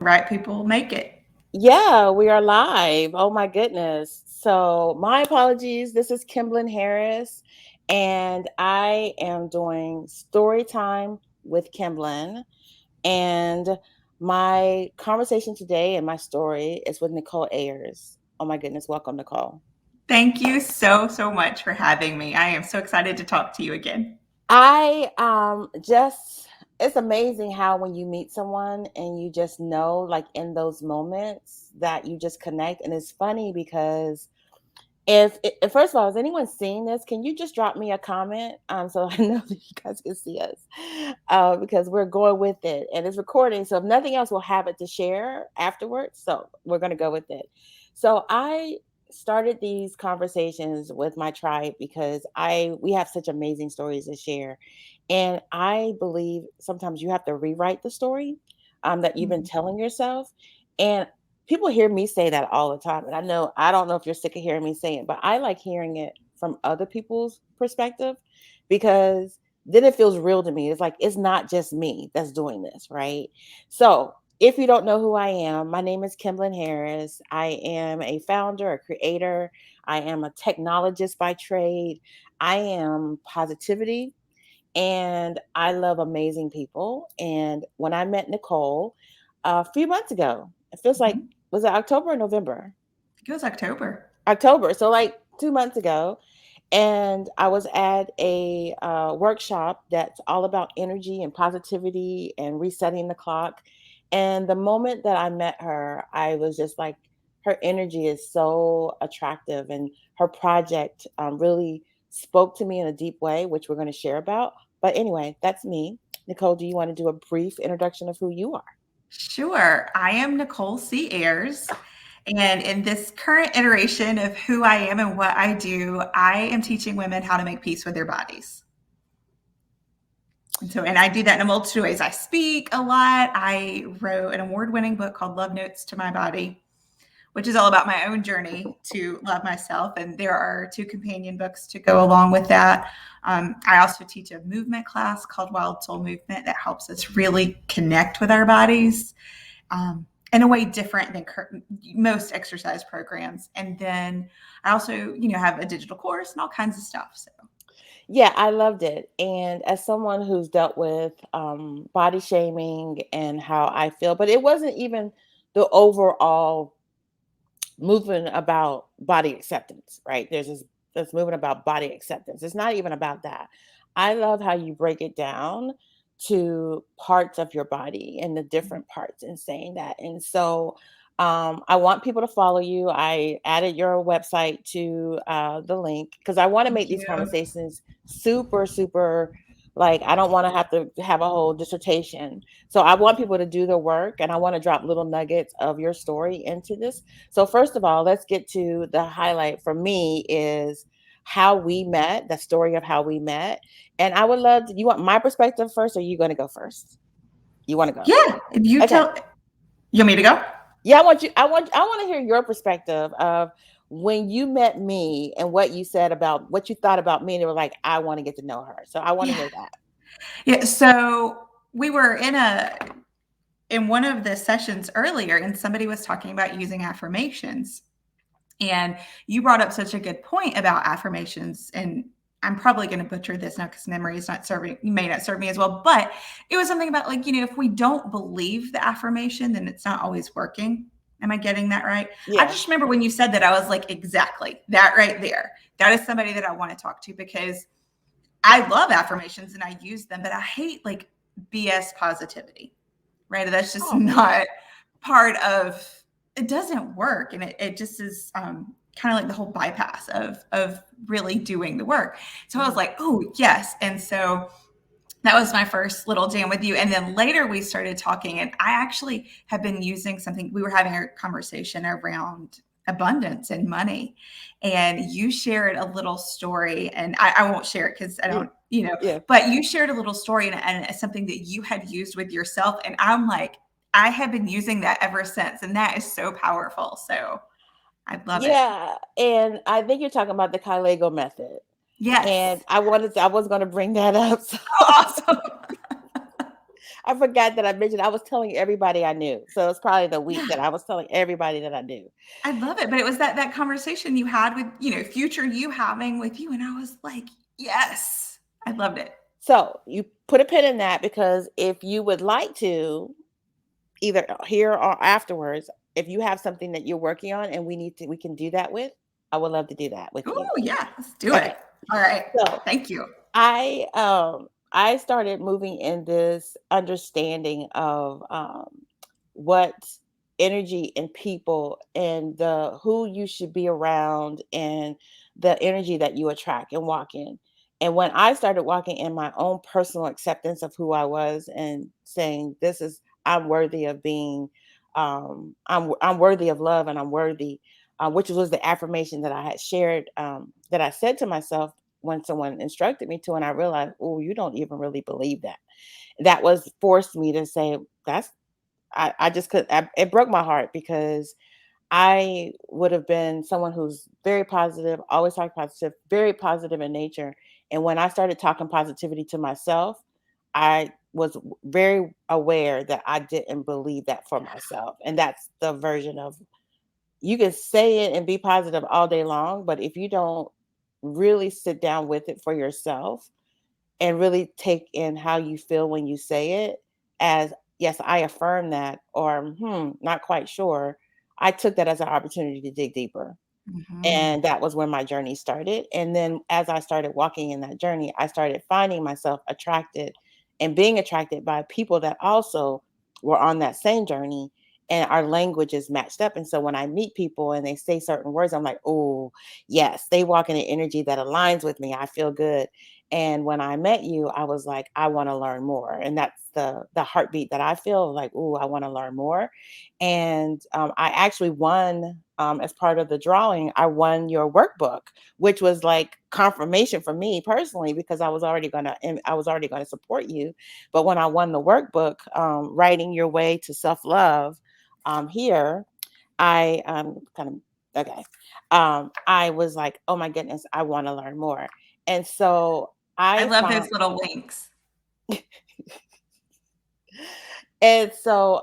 Right people make it. Yeah, we are live. Oh my goodness. So, my apologies. This is Kimblyn Harris, and I am doing Storytime with Kimblyn. And my conversation today and my story is with Nicole Ayers. Oh my goodness. Welcome, Nicole. Thank you so much for having me. I am so excited to talk to you again. I just it's amazing how when you meet someone and you just know like in those moments that you just connect, and it's funny because if first of all, has anyone seen this? Can you just drop me a comment so I know that you guys can see us because we're going with it and it's recording. So if nothing else, we'll have it to share afterwards. So we're going to go with it. So I started these conversations with my tribe because I we have such amazing stories to share, and I believe sometimes you have to rewrite the story that you've been Mhm. telling yourself. And people hear me say that all the time. And I don't know if you're sick of hearing me say it, but I like hearing it from other people's perspective because then it feels real to me. It's like, it's not just me that's doing this, right? So, if you don't know who I am, my name is Kimblyn Harris. I am a founder, a creator. I am a technologist by trade. I am positivity and I love amazing people. And when I met Nicole a few months ago, it feels like, Mhm. was it October or November? I think it was October. October. So, like 2 months ago. And I was at a workshop that's all about energy and positivity and resetting the clock. And the moment that I met her, I was just like, her energy is so attractive. And her project really spoke to me in a deep way, which we're going to share about. But anyway, that's me. Nicole, do you want to do a brief introduction of who you are? Sure. I am Nicole C Ayers. And in this current iteration of who I am and what I do, I am teaching women how to make peace with their bodies. And I do that in a multitude of ways. I speak a lot. I wrote an award winning book called Love Notes to My Body, which is all about my own journey to love myself. And there are two companion books to go along with that. I also teach a movement class called Wild Soul Movement that helps us really connect with our bodies in a way different than most exercise programs. And then I also, have a digital course and all kinds of stuff. So Yeah, I loved it. And as someone who's dealt with body shaming and how I feel, but it wasn't even the overall movement about body acceptance, right? There's this movement about body acceptance. It's not even about that. I love how you break it down to parts of your body and the different parts and saying that. And so I want people to follow you. I added your website to the link because I want to thank make these you. conversations super, super like I don't want to have a whole dissertation. So I want people to do the work and I want to drop little nuggets of your story into this. So first of all, let's get to the highlight for me is how we met, the story of how we met. And I would love to, you want my perspective first or are you going to go first? You want to go? Yeah. If you Okay. tell, you want me to go? Yeah, I want to hear your perspective of when you met me and what you said about what you thought about me and they were like, I want to get to know her. So I want to Yeah. hear that. Yeah. So we were in one of the sessions earlier and somebody was talking about using affirmations. And you brought up such a good point about affirmations. And I'm probably going to butcher this now because memory is not serving, may not serve me as well. But it was something about like, if we don't believe the affirmation, then it's not always working. Am I getting that right? I Yeah. just remember when you said that, I was like, exactly that right there. That is somebody that I want to talk to because I love affirmations and I use them, but I hate like BS positivity, right? That's just Oh, yeah. not part of it doesn't work and it just is kind of like the whole bypass of really doing the work. So I was Mhm. like, oh yes. And so that was my first little jam with you. And then later we started talking, and I actually have been using something. We were having a conversation around abundance and money. And you shared a little story, and I won't share it because I Yeah. don't, Yeah. but you shared a little story and something that you had used with yourself. And I'm like, I have been using that ever since. And that is so powerful. So I love it. Yeah. And I think you're talking about the Kylego method. And Yes. I was going to bring that up. So Oh, awesome. I forgot that I mentioned I was telling everybody I knew. So it's probably the week Yeah. that I was telling everybody that I knew. I love it, but it was that conversation you had with, future you having with you, and I was like, "Yes." I loved it. So you put a pin in that, because if you would like to, either here or afterwards, if you have something that you're working on and we can do that with, I would love to do that with Oh, you. yeah, let's do Okay. it. All right. So Thank you. I started moving in this understanding of what energy and people and the who you should be around and the energy that you attract and walk in. And when I started walking in my own personal acceptance of who I was and saying, this is, I'm worthy of being, I'm worthy of love, and I'm worthy, which was the affirmation that I had shared, that I said to myself when someone instructed me to, and I realized, oh, you don't even really believe that. That was forced me to say, that's, I just could, it broke my heart, because I would have been someone who's very positive, always talk positive, very positive in nature. And when I started talking positivity to myself, I was very aware that I didn't believe that for myself. And that's the version of, you can say it and be positive all day long, but if you don't really sit down with it for yourself and really take in how you feel when you say it, as, yes, I affirm that, or not quite sure, I took that as an opportunity to dig deeper. Mhm. And that was when my journey started. And then as I started walking in that journey, I started finding myself attracted and being attracted by people that also were on that same journey, and our languages matched up. And so when I meet people and they say certain words, I'm like, oh, yes, they walk in an energy that aligns with me. I feel good. And when I met you, I was like, I want to learn more. And that's the heartbeat that I feel like, oh, I want to learn more. And I actually won, as part of the drawing, I won your workbook, which was like confirmation for me personally, because I was already gonna support you. But when I won the workbook, writing your way to self love, here, I kind of, okay, I was like, oh my goodness, I want to learn more. And so I I love found, those little links. and so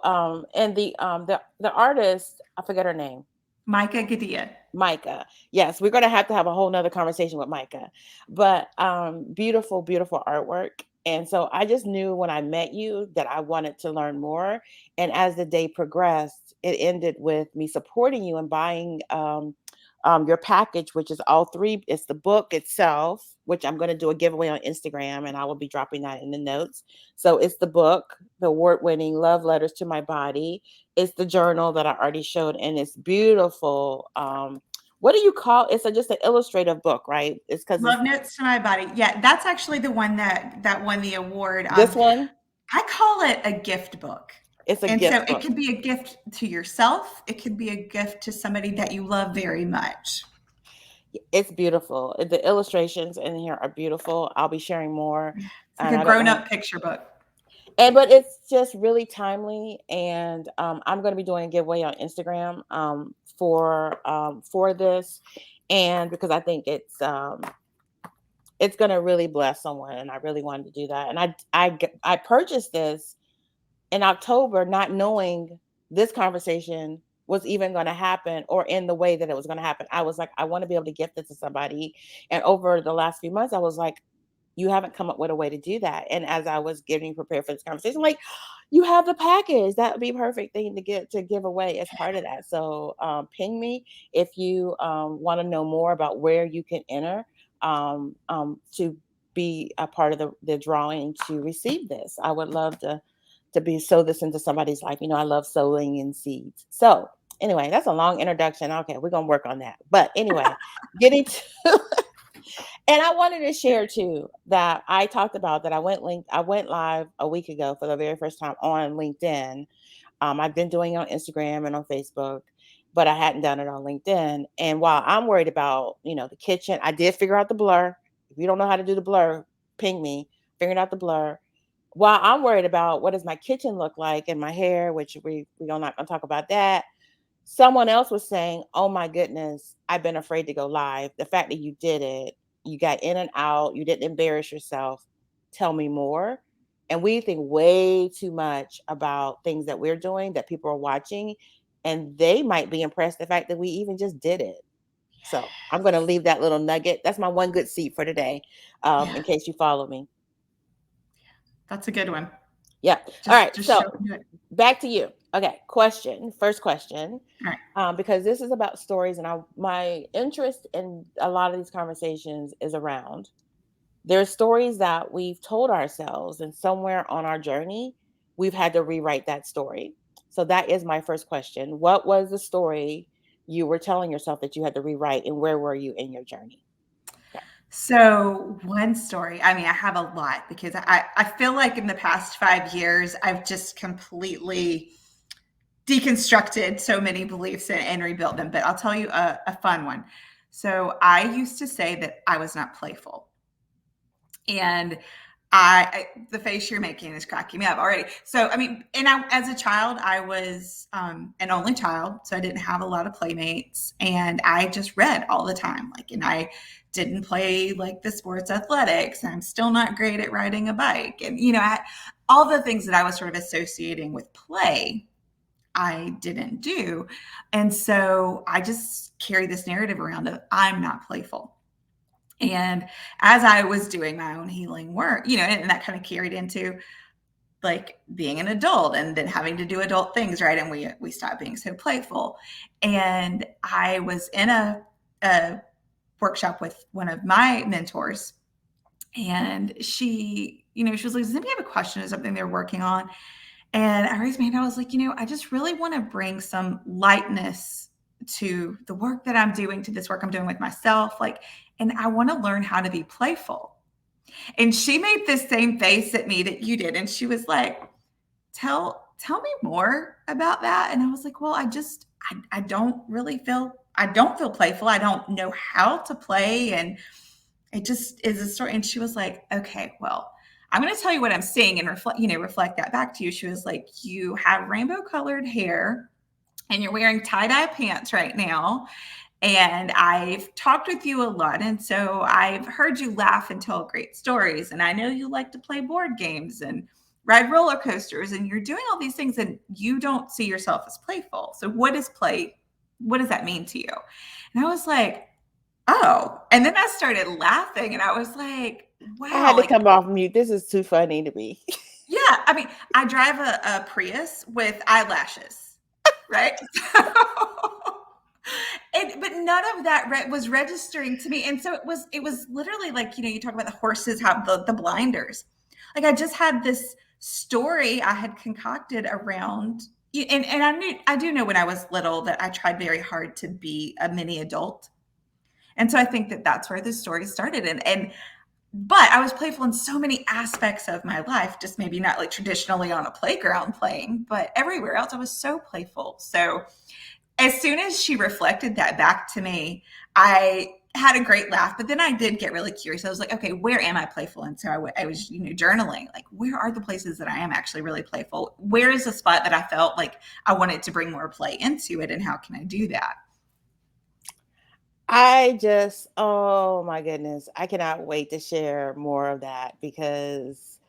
and the artist, I forget her name. Micah Gadia. Micah. Yes, we're gonna have to have a whole nother conversation with Micah. But beautiful, beautiful artwork. And so I just knew when I met you that I wanted to learn more. And as the day progressed, it ended with me supporting you and buying your package, which is all three. It's the book itself, which I'm going to do a giveaway on Instagram, and I will be dropping that in the notes. So it's the book, the award-winning Love Letters to My Body. It's the journal that I already showed, and it's beautiful. What do you call it's just an illustrative book, right? It's because it's Love Notes to My Body. Yeah, that's actually the one that won the award. this one. I call it a gift book. It's a And so gift it book. could be a gift to yourself. It could be a gift to somebody that you love very much. It's beautiful. The illustrations in here are beautiful. I'll be sharing more, It's like and a I don't grown know. up picture book. And but it's just really timely, and I'm going to be doing a giveaway on Instagram, for this, and because I think it's going to really bless someone, and I really wanted to do that. And I purchased this in October, not knowing this conversation was even going to happen, or in the way that it was going to happen. I was like, I want to be able to gift this to somebody. And over the last few months, I was like, you haven't come up with a way to do that. And as I was getting prepared for this conversation, I'm like, you have the package. That would be a perfect thing to give away as part of that. So ping me if you want to know more about where you can enter, to be a part of the drawing to receive this. I would love to be sow this into somebody's life. I love sowing in seeds. So anyway, that's a long introduction. Okay, we're gonna work on that. But anyway, getting to and I wanted to share too that I talked about that I went live a week ago for the very first time on LinkedIn. I've been doing it on Instagram and on Facebook, but I hadn't done it on LinkedIn. And while I'm worried about, the kitchen, I did figure out the blur. If you don't know how to do the blur, ping me. Figured out the blur. While I'm worried about what does my kitchen look like and my hair, which we are not gonna talk about that. Someone else was saying, "Oh my goodness, I've been afraid to go live. The fact that you did it, you got in and out, you didn't embarrass yourself. Tell me more." And we think way too much about things that we're doing that people are watching, and they might be impressed the fact that we even just did it. So I'm going to leave that little nugget. That's my one good seed for today, Yeah, in case you follow me. that's a good one. Yeah. All Just right. just So show do it. back to you. Okay. Question. First question. All right. Because this is about stories, and my interest in a lot of these conversations is around there's stories that we've told ourselves, and somewhere on our journey, we've had to rewrite that story. So that is my first question. What was the story you were telling yourself that you had to rewrite, and where were you in your journey? Okay. So one story, I mean, I have a lot because I feel like in the past 5 years, I've just completely deconstructed so many beliefs and rebuilt them. But I'll tell you a fun one. So I used to say that I was not playful. And the face you're making is cracking me up already. So, I mean, as a child, I was an only child. So I didn't have a lot of playmates and I just read all the time. Like, and I didn't play like the sports athletics. I'm still not great at riding a bike. And, all the things that I was sort of associating with play, I didn't do. And so I just carry this narrative around of I'm not playful. And as I was doing my own healing work, and that kind of carried into like being an adult and then having to do adult things, right? And we stopped being so playful. And I was in a workshop with one of my mentors, and she was like, "Does anybody have a question or something they're working on?" And I raised my hand. I was like, I just really want to bring some lightness to the work that I'm doing, to this work I'm doing with myself. Like, and I want to learn how to be playful. And she made this same face at me that you did. And she was like, tell me more about that. And I was like, well, I don't really I don't feel playful. I don't know how to play. And it just is a story. And she was like, okay, well, I'm going to tell you what I'm seeing and reflect that back to you. She was like, you have rainbow colored hair and you're wearing tie-dye pants right now. And I've talked with you a lot. And so I've heard you laugh and tell great stories. And I know you like to play board games and ride roller coasters. And you're doing all these things and you don't see yourself as playful. So what is play? What does that mean to you? And I was like, oh. And then I started laughing and I was like, I wow, had to like, come off mute. This is too funny to me. yeah. I mean, I drive a Prius with eyelashes, right? But none of that was registering to me. And so it was literally like, you talk about the horses have the blinders. Like I just had this story I had concocted around, and I do know when I was little that I tried very hard to be a mini adult. And so I think that that's where the story started. But I was playful in so many aspects of my life, just maybe not like traditionally on a playground playing, but everywhere else I was so playful. So as soon as she reflected that back to me, I had a great laugh, but then I did get really curious. I was like, okay, where am I playful? And so I was, journaling, like, where are the places that I am actually really playful? Where is the spot that I felt like I wanted to bring more play into it? And how can I do that? Oh my goodness, I cannot wait to share more of that, because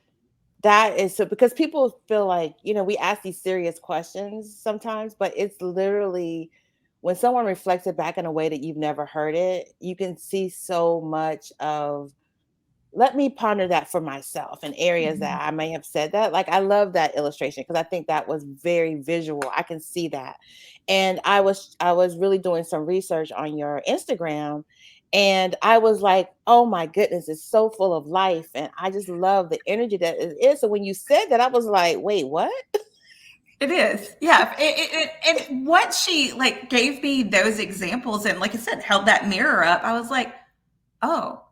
that is so, because people feel like, we ask these serious questions sometimes, but it's literally when someone reflects it back in a way that you've never heard it, you can see so much of, let me ponder that for myself in areas Mhm. that I may have said that. Like, I love that illustration because I think that was very visual. I can see that. And I was really doing some research on your Instagram, and I was like, oh my goodness, it's so full of life. And I just love the energy that it is. So when you said that, I was like, wait, what? It is, yeah. And what she like gave me those examples and, like I said, held that mirror up. I was like, oh,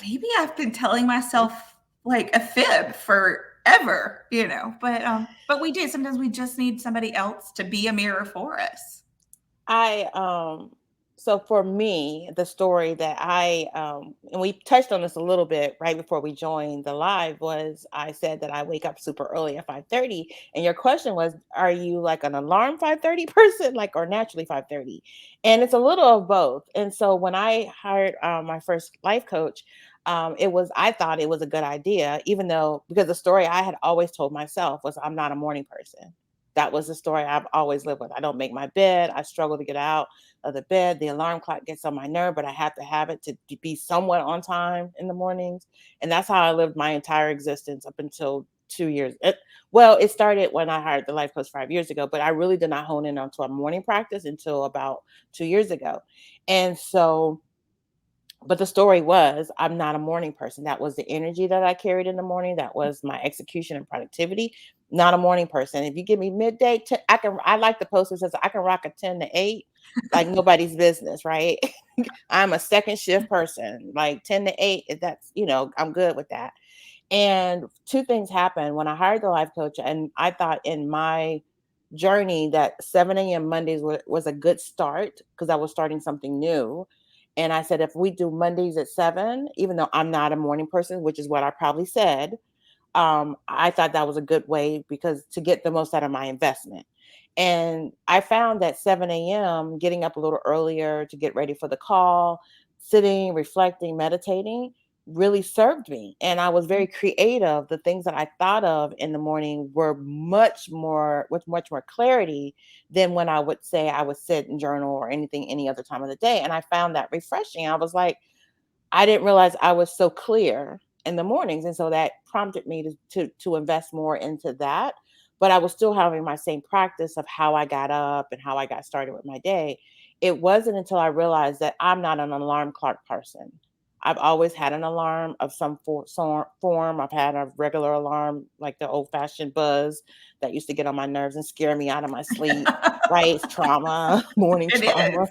maybe I've been telling myself like a fib forever. But we do. Sometimes we just need somebody else to be a mirror for us. I so for me, the story that and we touched on this a little bit right before we joined the live, was I said that I wake up super early at 5:30, and your question was, are you like an alarm 5:30 person, like, or naturally 5:30? And it's a little of both. And so when I hired my first life coach, I thought it was a good idea, even though, because the story I had always told myself was I'm not a morning person. That was the story I've always lived with. I don't make my bed. I struggle to get out of the bed. The alarm clock gets on my nerve, but I have to have it to be somewhat on time in the mornings. And that's how I lived my entire existence up until 2 years. Well, it started when I hired the life coach 5 years ago, but I really did not hone in onto a morning practice until about 2 years ago. And so, but the story was I'm not a morning person. That was the energy that I carried in the morning. That was my execution and productivity. Not a morning person. If you give me midday, I like the post that says I can rock a 10 to 8 like nobody's business, right? I'm a second shift person, like 10 to 8. If that's, I'm good with that. And two things happened when I hired the life coach, and I thought in my journey that 7 a.m. Mondays was a good start because I was starting something new. And I said, if we do Mondays at 7, even though I'm not a morning person, which is what I probably said, I thought that was a good way because to get the most out of my investment. And I found that 7 a.m., getting up a little earlier to get ready for the call, sitting, reflecting, meditating really served me. And I was very creative. The things that I thought of in the morning were with much more clarity than when I would say I would sit and journal or anything any other time of the day. And I found that refreshing. I was like, I didn't realize I was so clear in the mornings. And so that prompted me to invest more into that. But I was still having my same practice of how I got up and how I got started with my day. It wasn't until I realized that I'm not an alarm clock person. I've always had an alarm of some form. I've had a regular alarm, like the old fashioned buzz that used to get on my nerves and scare me out of my sleep, right? It's trauma, morning It trauma, is.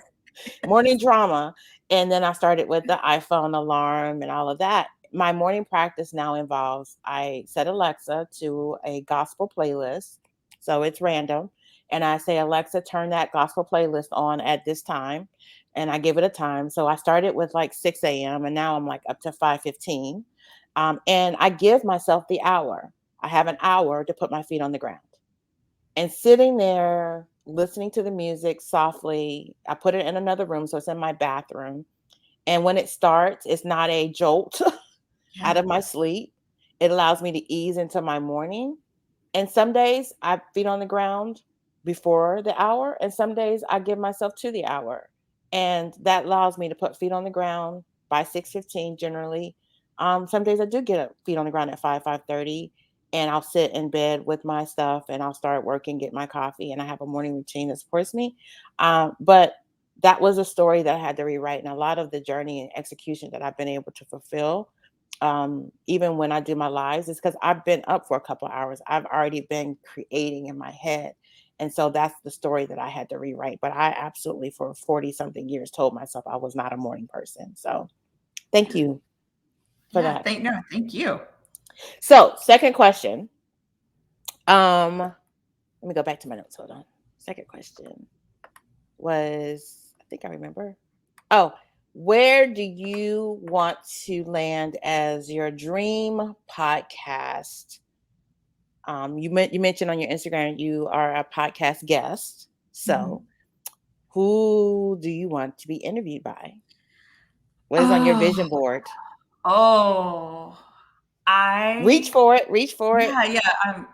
morning drama. And then I started with the iPhone alarm and all of that. My morning practice now involves I set Alexa to a gospel playlist. So it's random. And I say, Alexa, turn that gospel playlist on at this time. And I give it a time. So I started with like 6 a.m. and now I'm like up to 5:15. And I give myself the hour. I have an hour to put my feet on the ground and sitting there listening to the music softly. I put it in another room, so it's in my bathroom. And when it starts, it's not a jolt out Yeah. of my sleep. It allows me to ease into my morning. And some days I feet on the ground before the hour, and some days I give myself to the hour. And that allows me to put feet on the ground by 6:15 generally. Some days I do get up feet on the ground at 5:30, and I'll sit in bed with my stuff and I'll start working, get my coffee, and I have a morning routine that supports me. But that was a story that I had to rewrite, and a lot of the journey and execution that I've been able to fulfill, even when I do my lives, is because I've been up for a couple of hours. I've already been creating in my head. And so that's the story that I had to rewrite. But I absolutely, for 40 something years, told myself I was not a morning person. So thank you for Yeah. that. Thank you. So, second question. Let me go back to my notes. Hold on. Second question was, I think I remember. Oh, where do you want to land as your dream podcast? You mentioned on your Instagram you are a podcast guest. So, Mhm. who do you want to be interviewed by? What is on your Oh, vision board? oh, Reach I, for it. Reach for it. yeah, yeah.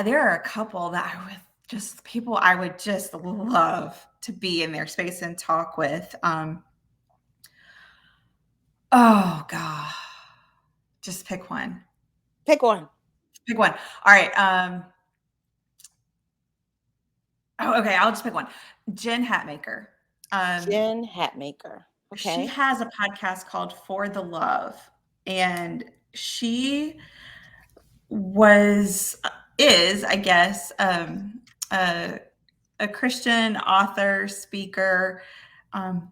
There are a couple that people I would just love to be in their space and talk with. Oh God, just pick one. Pick one. Pick one. All right. Oh, okay. I'll just pick one. Jen Hatmaker. Um, Jen Hatmaker. she Okay. has a podcast called For the Love, and she was is, I guess, a, a Christian author, speaker, um,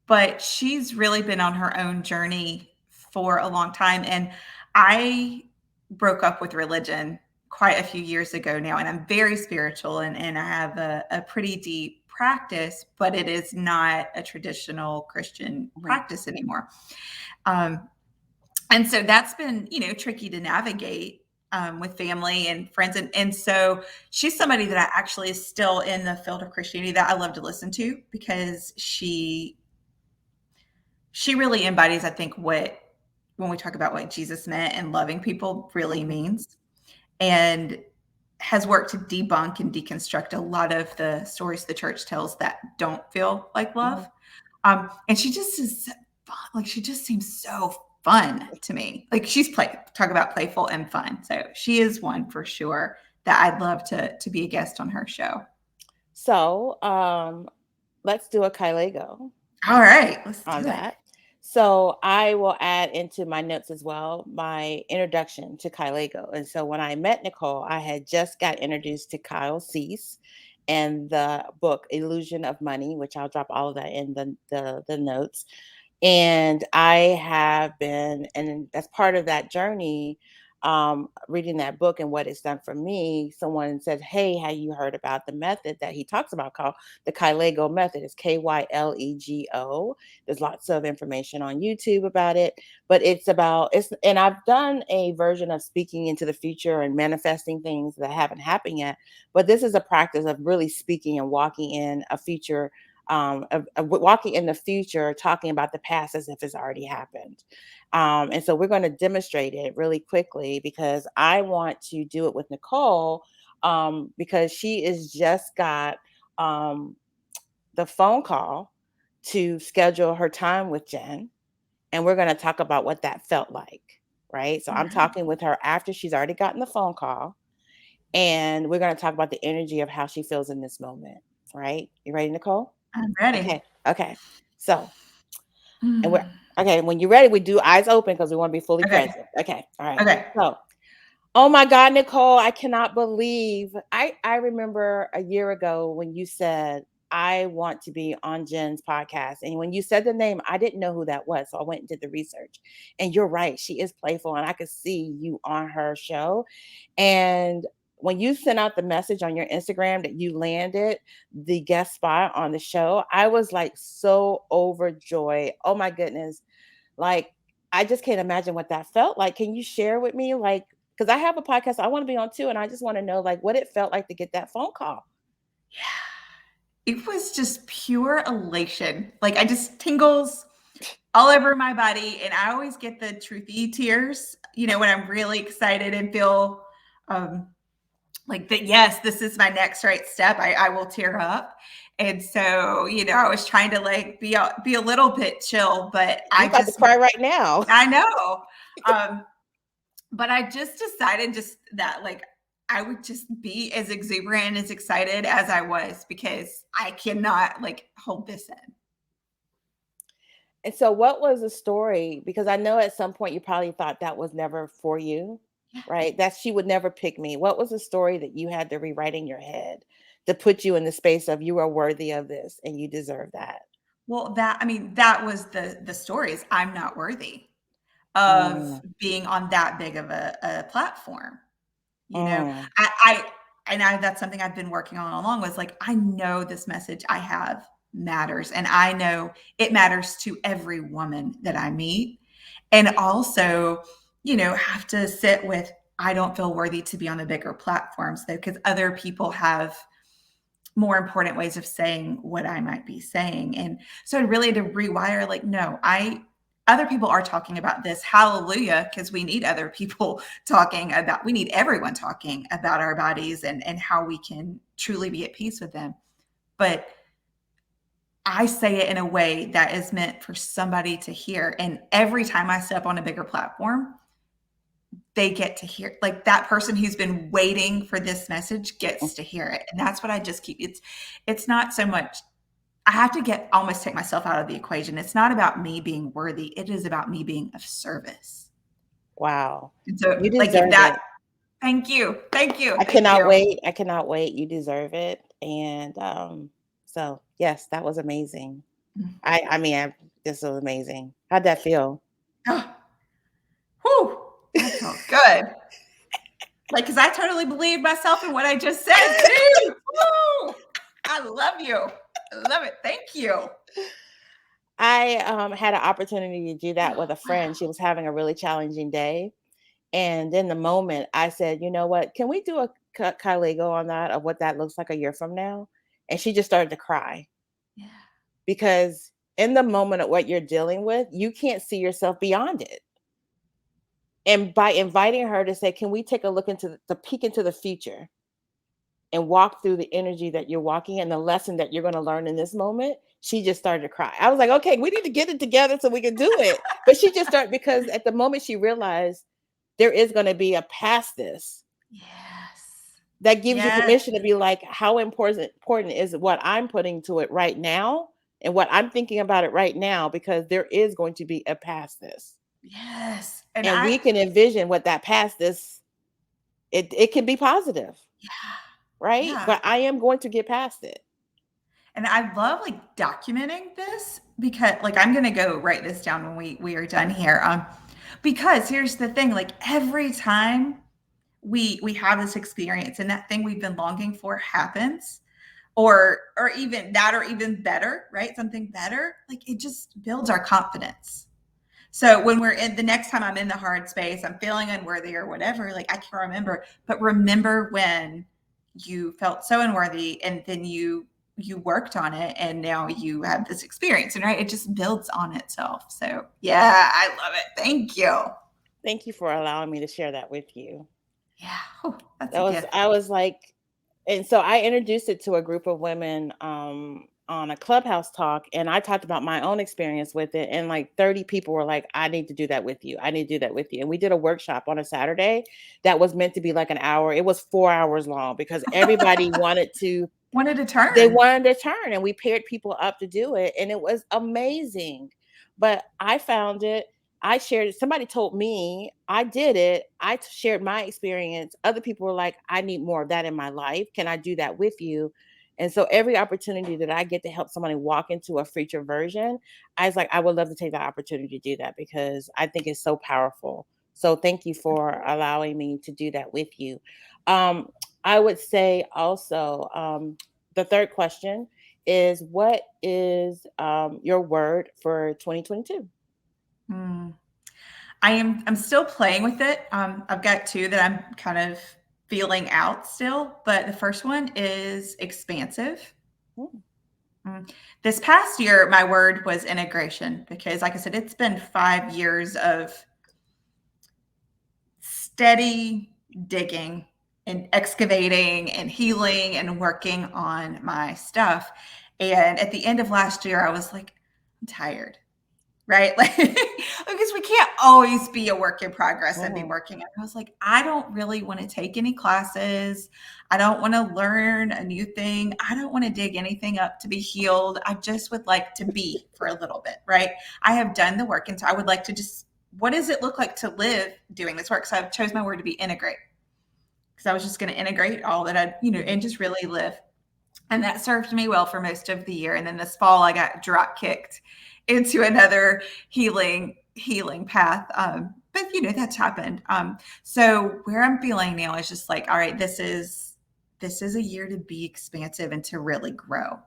but she's really been on her own journey for a long time. And I broke up with religion quite a few years ago now, and I'm very spiritual and I have a pretty deep practice, but it is not a traditional Christian Mhm. practice anymore. Um, and so that's been, tricky to navigate with family and friends. And so she's somebody that I actually is still in the field of Christianity that I love to listen to because she really embodies, I think, what when we talk about what Jesus meant and loving people really Mhm. means, and has worked to debunk and deconstruct a lot of the stories the church tells that don't feel like Mhm. love. And she just is fun. Like she just seems so fun to me. Like she's talk about playful and fun. So she is one for sure that I'd love to be a guest on her show. So, let's do a Kylego All right, let's on do it. that. So I will add into my notes as well my introduction to Kylego. And so when I met Nicole, I had just got introduced to Kyle Cease and the book Illusion of Money, which I'll drop all of that in the notes. And I have been, and as part of that journey, reading that book and what it's done for me, someone said, "Hey, have you heard about the method that he talks about called the Kylego Method?" It's Kylego. There's lots of information on YouTube about it, but and I've done a version of speaking into the future and manifesting things that haven't happened yet. But this is a practice of really speaking and walking in a future of walking in the future, talking about the past as if it's already happened. And so we're going to demonstrate it really quickly because I want to do it with Nicole because she is just got um, the phone call to schedule her time with Jen. And we're going to talk about what that felt like. Right. So All I'm right. talking with her after she's already gotten the phone call. And we're going to talk about the energy of how she feels in this moment. Right. You ready, Nicole? I'm ready. Okay. Okay. So, and we're Mm. okay. When you're ready, we do eyes open because we want to be fully Okay. present. Okay. All right. Okay. So, oh my God, Nicole, I cannot believe I remember a year ago when you said I want to be on Jen's podcast. And when you said the name, I didn't know who that was. So I went and did the research. And you're right, she is playful and I could see you on her show. And when you sent out the message on your Instagram that you landed the guest spot on the show, I was like so overjoyed. Oh my goodness. Like, I just can't imagine what that felt like. Can you share with me? Like, because I have a podcast I want to be on too. And I just want to know like what it felt like to get that phone call. Yeah. It was just pure elation. Like I just tingles all over my body. And I always get the truthy tears, when I'm really excited and feel um, like that, yes, this is my next right step. I will tear up. And so, I was trying to like be a little bit chill, but You about to cry right now. I know. Um, but I just decided just that like I would just be as exuberant and as excited as I was because I cannot like hold this in. And so what was the story? Because I know at some point you probably thought that was never for you, Yeah. right? That she would never pick me. What was the story that you had to rewrite in your head to put you in the space of you are worthy of this and you deserve that? Well, that was the stories. I'm not worthy of Mm, being on that big of a platform. You know, mm, I that's something I've been working on all along was like, I know this message I have matters. And I know it matters to every woman that I meet. And also, have to sit with, I don't feel worthy to be on the bigger platforms though, because other people have more important ways of saying what I might be saying. And so I really had to rewire like, no, other people are talking about this. Hallelujah, because we need other people we need everyone talking about our bodies and how we can truly be at peace with them. But I say it in a way that is meant for somebody to hear. And every time I step on a bigger platform, they get to hear like that person who's been waiting for this message mm. gets to hear it. And that's what I just keep it's not so much I have to almost take myself out of the equation. It's not about me being worthy. It is about me being of service. Wow. And so You like if deserve that it. thank you. Thank you. I Thank cannot you. wait. I cannot wait. You deserve it. And so yes, that was amazing. I mean, this was amazing. How'd that feel? Oh, whew, that felt good. Like, because I totally believed myself in what I just said too. Woo! I love you. I love it. Thank you. I had an opportunity to do that Oh, with a wow. friend. She was having a really challenging day. And in the moment, I said, you know what? Can we do a Kylego on that of what that looks like a year from now? And she just started to cry Yeah. because in the moment of what you're dealing with, you can't see yourself beyond it. And by inviting her to say, can we take a look into the peek into the future and walk through the energy that you're walking and the lesson that you're going to learn in this moment, she just started to cry. I was like, okay, we need to get it together so we can do it. But she just started, because at the moment she realized there is going to be a past this. Yes. That gives you Yes. permission to be like, how important is what I'm putting to it right now and what I'm thinking about it right now, because there is going to be a past this. Yes. And we can envision what that past this, it can be positive. Yeah. Right? Yeah. But I am going to get past it. And I love like documenting this because like I'm gonna go write this down when we are done here. Because here's the thing, like every time we have this experience and that thing we've been longing for happens, or even that, or even better, right? Something better, like it just builds our confidence. So when we're in the next time I'm in the hard space, I'm feeling unworthy or whatever, like I can't remember, but remember when you felt so unworthy and then you worked on it and now you have this experience, and right, it just builds on itself. So yeah, I love it. Thank you. Thank you for allowing me to share that with you. Yeah. Oh, that's That a was, gift. I was like, and so I introduced it to a group of women on a Clubhouse talk, and I talked about my own experience with it, and like 30 people were like, I need to do that with you. I need to do that with you. And we did a workshop on a Saturday that was meant to be like an hour. It was 4 hours long because everybody wanted to, Wanted to turn. they wanted to turn, and we paired people up to do it, and it was amazing. But I found it, I shared it, somebody told me, I did it, I shared my experience, other people were like, I need more of that in my life, can I do that with you? And so every opportunity that I get to help somebody walk into a future version, I was like, I would love to take that opportunity to do that because I think it's so powerful. So thank you for allowing me to do that with you. um, I would say also, the third question is, what is your word for 2022? Hmm. I'm still playing with it. I've got two that I'm kind of feeling out still, but the first one is expansive. Hmm. This past year, my word was integration because, like I said, it's been 5 years of steady digging and excavating and healing and working on my stuff. And at the end of last year, I was like, I'm tired, right? Like, because we can't always be a work in progress and be Mhm. working. And I was like, I don't really want to take any classes. I don't want to learn a new thing. I don't want to dig anything up to be healed. I just would like to be for a little bit, right? I have done the work. And so I would like to just, what does it look like to live doing this work? So I chose my word to be integrate because I was just going to integrate all that I, and just really live. And that served me well for most of the year. And then this fall, I got drop kicked into another healing path. But that's happened. So where I'm feeling now is just like, all right, this is a year to be expansive and to really grow.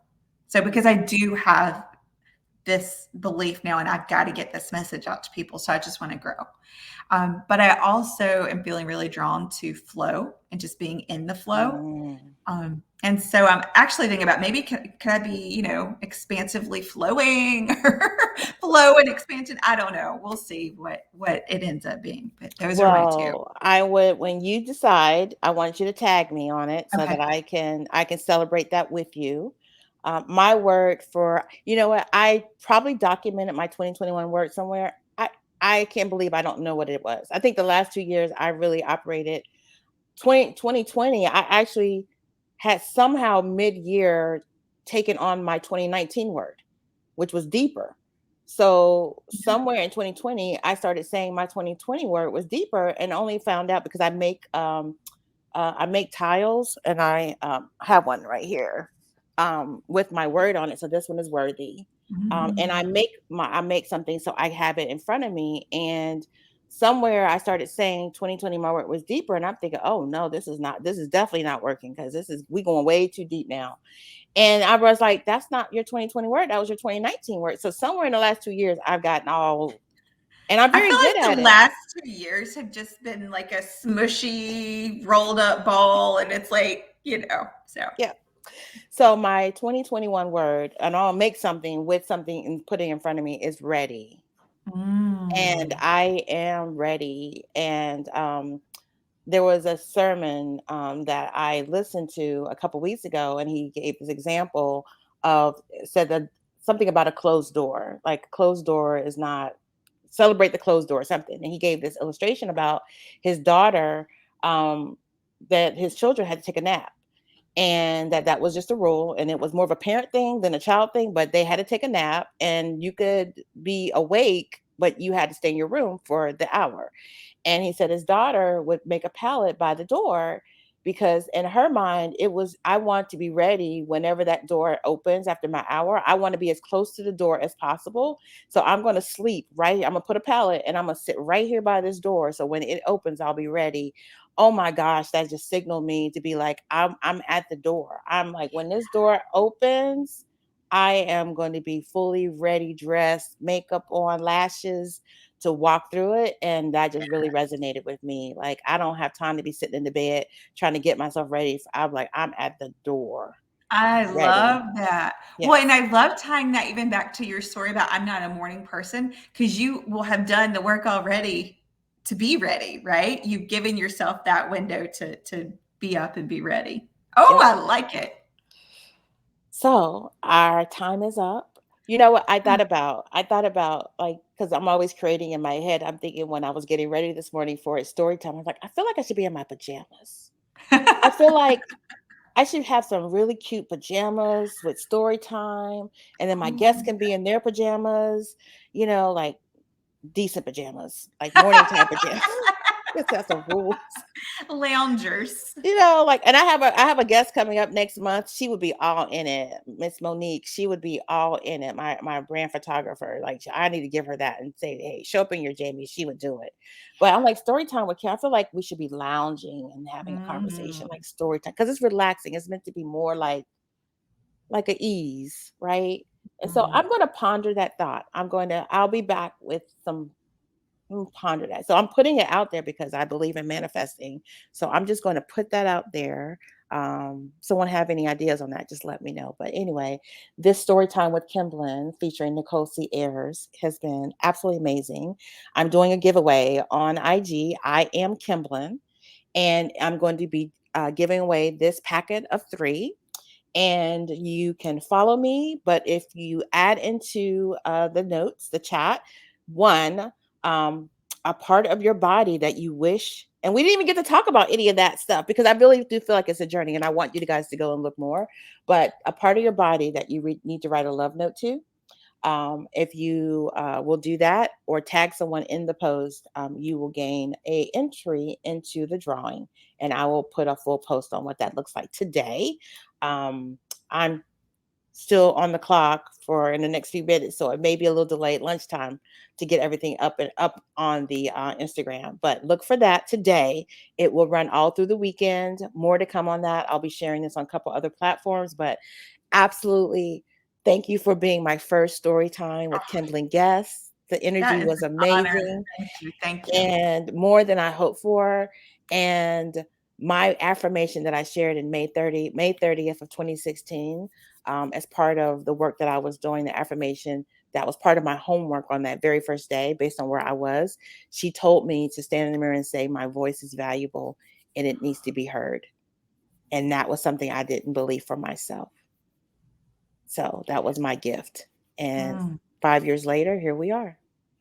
So because I do have this belief now, and I've got to get this message out to people, so I just want to grow. But I also am feeling really drawn to flow and just being in the flow. Mm. And so I'm actually thinking about maybe could I be, expansively flowing or flow and expansion? I don't know. We'll see what it ends up being. But those are my two. Well, I would, when you decide, I want you to tag me on it so Okay. that I can celebrate that with you. My word for, you know what, I probably documented my 2021 word somewhere. I can't believe I don't know what it was. I think the last 2 years I really operated. 2020, I actually had somehow mid-year taken on my 2019 word, which was deeper. So somewhere in 2020, I started saying my 2020 word was deeper, and only found out because I make tiles, and I have one right here with my word on it. So this one is worthy. And Mm. I make something so I have it in front of me. And somewhere I started saying 2020 my word was deeper, and I'm thinking, oh no, this is definitely not working because we going way too deep now. And I was like, that's not your 2020 word. That was your 2019 word. So somewhere in the last 2 years, I've gotten all, and I'm I very feel good like at the it. last 2 years have just been like a smushy rolled up ball, and it's like, so Yeah. So my 2021 word, and I'll make something with something and put it in front of me, is ready. And Mm. I am ready. And there was a sermon that I listened to a couple weeks ago, and he gave this example of said that something about a closed door, like closed door is not celebrate the closed door or something. And he gave this illustration about his daughter, um, that his children had to take a nap, and that was just a rule, and it was more of a parent thing than a child thing, but they had to take a nap, and you could be awake, but you had to stay in your room for the hour. And he said his daughter would make a pallet by the door because in her mind, it was, I want to be ready whenever that door opens after my hour. I want to be as close to the door as possible. So I'm going to sleep right. I'm going to put a pallet and I'm going to sit right here by this door. So when it opens, I'll be ready. Oh my gosh, that just signaled me to be like, I'm at the door. I'm like, when this door opens, I am going to be fully ready, dressed, makeup on, lashes, to walk through it. And that just really resonated with me. Like, I don't have time to be sitting in the bed trying to get myself ready. So I'm like, I'm at the door, I ready. love that. Well, and Yes. I love tying that even back to your story about I'm not a morning person because you will have done the work already to be ready, right? You've given yourself that window to be up and be ready. Oh, Yep. I like it. So our time is up. You know what I thought about? I thought about, like, because I'm always creating in my head. I'm thinking when I was getting ready this morning for a story time, I was like, I feel like I should be in my pajamas. I feel like I should have some really cute pajamas with story time, and then my guests can be in their pajamas, like decent pajamas, like morning time pajamas. Let's have some rules. Loungers. Like, and I have a guest coming up next month. She would be all in it. Miss Monique, she would be all in it. My brand photographer. Like, I need to give her that and say, hey, show up in your Jamie. She would do it. But I'm like, story time with Kim. I feel like we should be lounging and having a conversation, Mm, like story time, because it's relaxing. It's meant to be more like a ease, right? And so mm. I'm going to ponder that thought. I'll be back with some ponder that. So I'm putting it out there because I believe in manifesting. So I'm just going to put that out there. Someone have any ideas on that, just let me know. But anyway, this story time with Kimblyn featuring Nicole C Ayers has been absolutely amazing. I'm doing a giveaway on IG. I am Kimblyn, and I'm going to be giving away this packet of 3, and you can follow me. But if you add into the notes, the chat, one, um, a part of your body that you wish, and we didn't even get to talk about any of that stuff because I really do feel like it's a journey, and I want you guys to go and look more. But a part of your body that you need to write a love note to. If you will do that or tag someone in the post, you will gain a entry into the drawing, and I will put a full post on what that looks like today. I'm still on the clock for in the next few minutes, so it may be a little delayed lunchtime to get everything up on the Instagram. But look for that today. It will run all through the weekend. More to come on that. I'll be sharing this on a couple other platforms, but absolutely, thank you for being my first story time with Kimblyn guests. The energy That is was an honor. amazing Thank you. Thank you. and more than I hoped for. And my affirmation that I shared in May 30th of 2016, as part of the work that I was doing, the affirmation that was part of my homework on that very first day, based on where I was, she told me to stand in the mirror and say, my voice is valuable and it needs to be heard. And that was something I didn't believe for myself. So that was my gift. And Mm. 5 years later, here we are.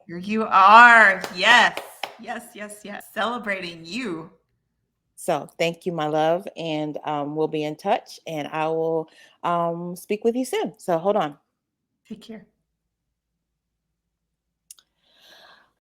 Here you are. Yes. Yes, yes, yes. Celebrating you. So thank you, my love. And we'll be in touch and I will speak with you soon. So hold on. Take care.